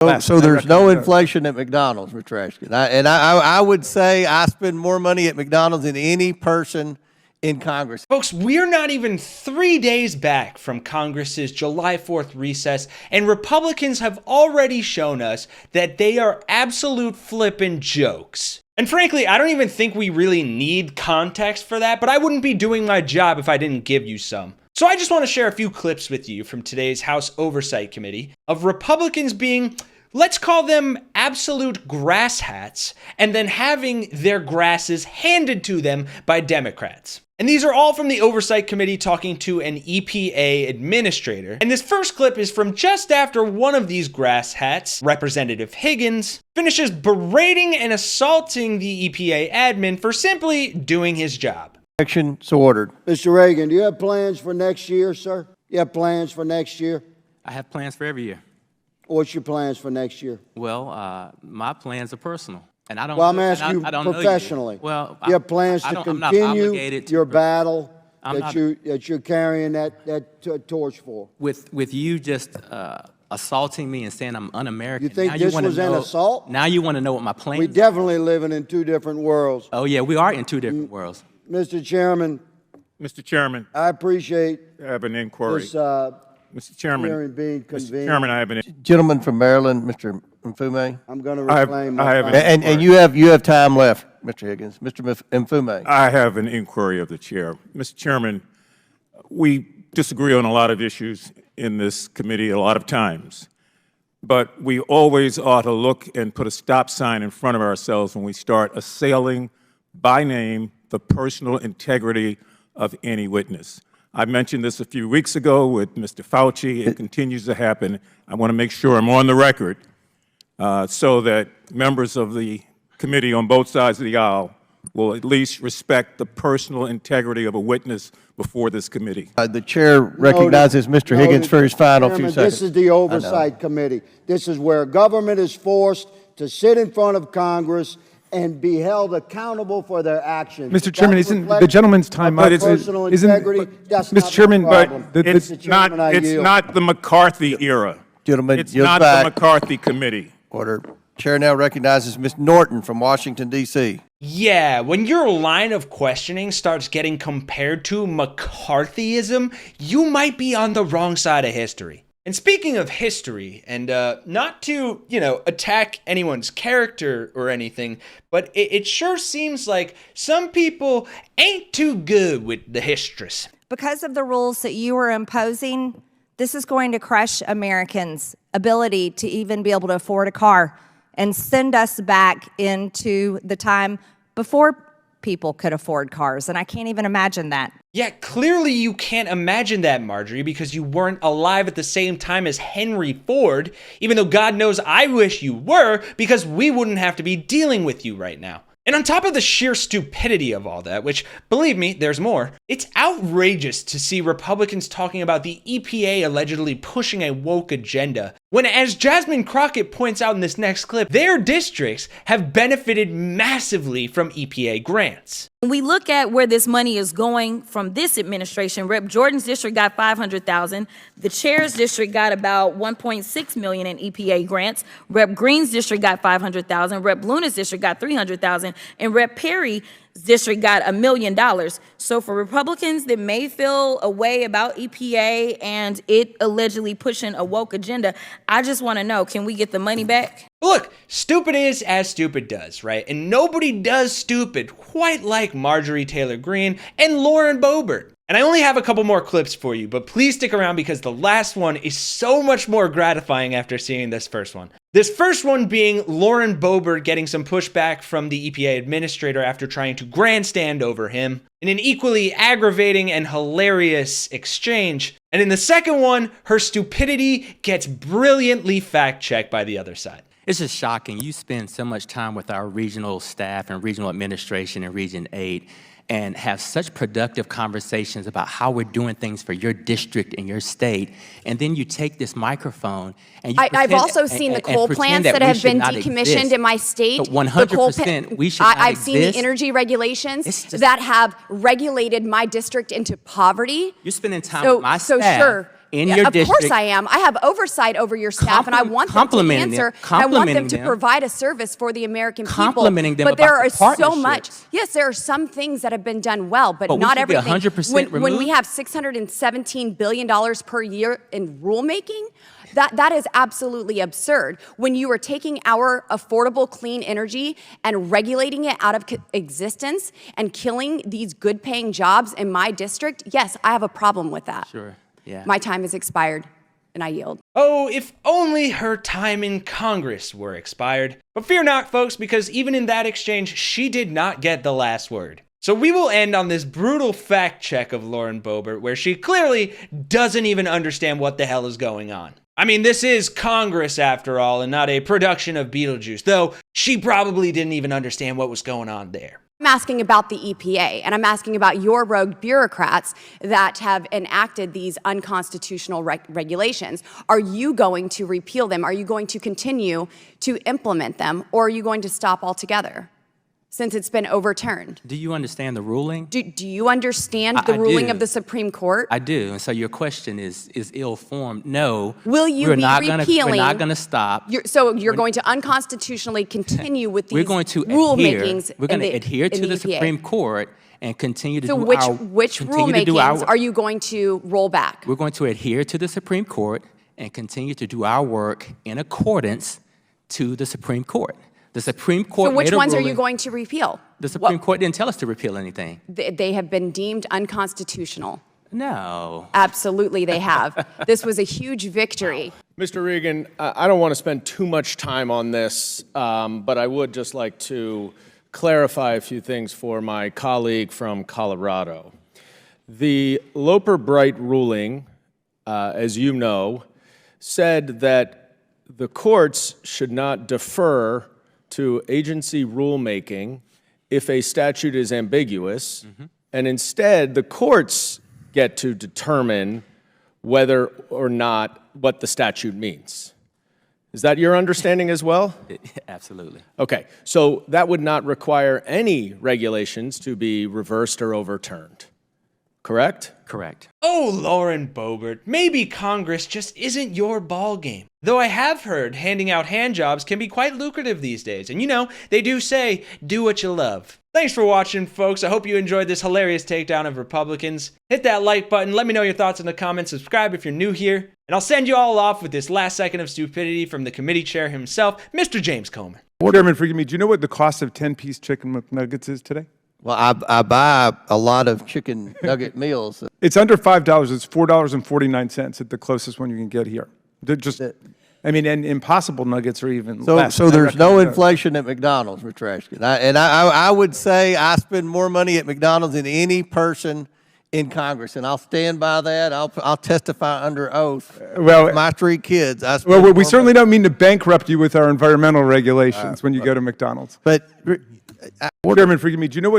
So there's no inflation at McDonald's, Mr. Raskin. I would say I spend more money at McDonald's than any person in Congress. Folks, we're not even 3 days back from Congress's July 4th recess, and Republicans have already shown us that they are absolute flippin' jokes. And frankly, I don't even think we really need context for that, but I wouldn't be doing my job if I didn't give you some. So I just want to share a few clips with you from today's House Oversight Committee of Republicans being, let's call them absolute grass hats, and then having their grasses handed to them by Democrats. And these are all from the Oversight Committee talking to an EPA administrator. And this first clip is from just after one of these grass hats, Representative Higgins, finishes berating and assaulting the EPA admin for simply doing his job. Action so ordered. Mr. Reagan, do you have plans for next year, sir? You have plans for next year? I have plans for every year. What's your plans for next year? Well, my plans are personal. And I don't. Well, I'm asking you professionally. Well, you have plans to continue your battle that you're carrying that torch for. With you just assaulting me and saying I'm un-American. You think this was an assault? Now you want to know what my plans are? We definitely living in two different worlds. Oh yeah, we are in two different worlds. Mr. Chairman. Mr. Chairman. I appreciate I have an inquiry. this Mr. Chairman. hearing being convened. Mr. Chairman, I have an Gentleman from Maryland, Mr. Mfume. I'm going to reclaim my time. And you have time left, Mr. Higgins. Mr. Mfume. I have an inquiry of the chair. Mr. Chairman, we disagree on a lot of issues in this committee a lot of times, but we always ought to look and put a stop sign in front of ourselves when we start assailing by name the personal integrity of any witness. I mentioned this a few weeks ago with Mr. Fauci. It continues to happen. I want to make sure I'm on the record so that members of the committee on both sides of the aisle will at least respect the personal integrity of a witness before this committee. The chair recognizes Mr. Higgins for his final few seconds. This is the Oversight Committee. This is where government is forced to sit in front of Congress and be held accountable for their actions. Mr. Chairman, isn't the gentleman's time up? Mr. Chairman, but it's not the McCarthy era. Gentlemen, it's not the McCarthy committee. Order. Chair now recognizes Ms. Norton from Washington, D.C. Yeah, when your line of questioning starts getting compared to McCarthyism, you might be on the wrong side of history. And speaking of history, and not to, attack anyone's character or anything, but it sure seems like some people ain't too good with the histories. Because of the rules that you are imposing, this is going to crush Americans' ability to even be able to afford a car and send us back into the time before people could afford cars. And I can't even imagine that. Yeah, clearly you can't imagine that, Marjorie, because you weren't alive at the same time as Henry Ford, even though God knows I wish you were, because we wouldn't have to be dealing with you right now. And on top of the sheer stupidity of all that, which, believe me, there's more, it's outrageous to see Republicans talking about the EPA allegedly pushing a woke agenda, when, as Jasmine Crockett points out in this next clip, their districts have benefited massively from EPA grants. When we look at where this money is going from this administration, Rep. Jordan's district got $500,000. The chair's district got about $1.6 million in EPA grants. Rep. Greene's district got $500,000. Rep. Luna's district got $300,000. And Rep. Perry's district got $1 million. So for Republicans that may feel a way about EPA and it allegedly pushing a woke agenda, I just want to know, can we get the money back? Look, stupid is as stupid does, right? And nobody does stupid quite like Marjorie Taylor Greene and Lauren Boebert. And I only have a couple more clips for you, but please stick around because the last one is so much more gratifying after seeing this first one. This first one being Lauren Boebert getting some pushback from the EPA administrator after trying to grandstand over him in an equally aggravating and hilarious exchange. And in the second one, her stupidity gets brilliantly fact-checked by the other side. It's just shocking. You spend so much time with our regional staff and regional administration in Region 8 and have such productive conversations about how we're doing things for your district and your state, and then you take this microphone and you I've also seen the coal plants that have been decommissioned in my state. So 100% we should not I've seen the energy regulations that have regulated my district into poverty. You're spending time with my staff. So sure, in Yeah, your of district. course I am. I have oversight over your staff, and I want them to complimenting answer. them, And I want them complimenting to them. provide a service for the American people. Complimenting them but there about are the so much. partnerships. Yes, there are some things that have been done well, but But we not should be everything. 100% when we removed? have $617 billion per year in rulemaking, that is absolutely absurd. When you are taking our affordable clean energy and regulating it out of existence and killing these good-paying jobs in my district, yes, I have a problem with that. Sure, yeah. My time has expired, and I yield. Oh, if only her time in Congress were expired. But fear not, folks, because even in that exchange, she did not get the last word. So we will end on this brutal fact check of Lauren Boebert, where she clearly doesn't even understand what the hell is going on. I mean, this is Congress after all, and not a production of Beetlejuice, though she probably didn't even understand what was going on there. I'm asking about the EPA, and I'm asking about your rogue bureaucrats that have enacted these unconstitutional regulations. Are you going to repeal them? Are you going to continue to implement them, or are you going to stop altogether? Since it's been overturned. Do you understand the ruling? Do you understand the ruling do. of the Supreme Court? I do, and so your question is ill-formed. No, Will you we're be not repealing? We're not going to stop. You're going to unconstitutionally continue with these We're going to rulemakings. We're going to adhere to the EPA. Supreme Court and continue to So do which continue to do rulemakings are you going to roll back? We're going to adhere to the Supreme Court and continue to do our work in accordance to the Supreme Court. The Supreme Court So which made a ones are ruling. you going to repeal? The Supreme Court didn't tell us to repeal anything. They have been deemed unconstitutional. No. Absolutely, they have. This was a huge victory. Mr. Regan, I don't want to spend too much time on this, but I would just like to clarify a few things for my colleague from Colorado. The Loper-Bright ruling, as you know, said that the courts should not defer to agency rulemaking if a statute is ambiguous, and instead the courts get to determine whether or not what the statute means. Is that your understanding as well? Absolutely. Okay, so that would not require any regulations to be reversed or overturned, correct? Correct. Oh, Lauren Boebert, maybe Congress just isn't your ballgame. Though I have heard handing out hand jobs can be quite lucrative these days. And you know, they do say, do what you love. Thanks for watching, folks. I hope you enjoyed this hilarious takedown of Republicans. Hit that like button. Let me know your thoughts in the comments. Subscribe if you're new here. And I'll send you all off with this last second of stupidity from the committee chair himself, Mr. James Comer. Chairman, forgive me, do you know what the cost of 10-piece chicken McNuggets is today? Well, I buy a lot of chicken nugget meals. It's under $5. It's $4.49 at the closest one you can get here. They're just, I mean, and Impossible Nuggets are even less. So there's no inflation at McDonald's, Mr. Raskin. I would say I spend more money at McDonald's than any person in Congress, and I'll stand by that. I'll testify under oath. Well, my 3 kids. Well, we certainly don't mean to bankrupt you with our environmental regulations when you go to McDonald's. But Chairman, forgive me, do you know what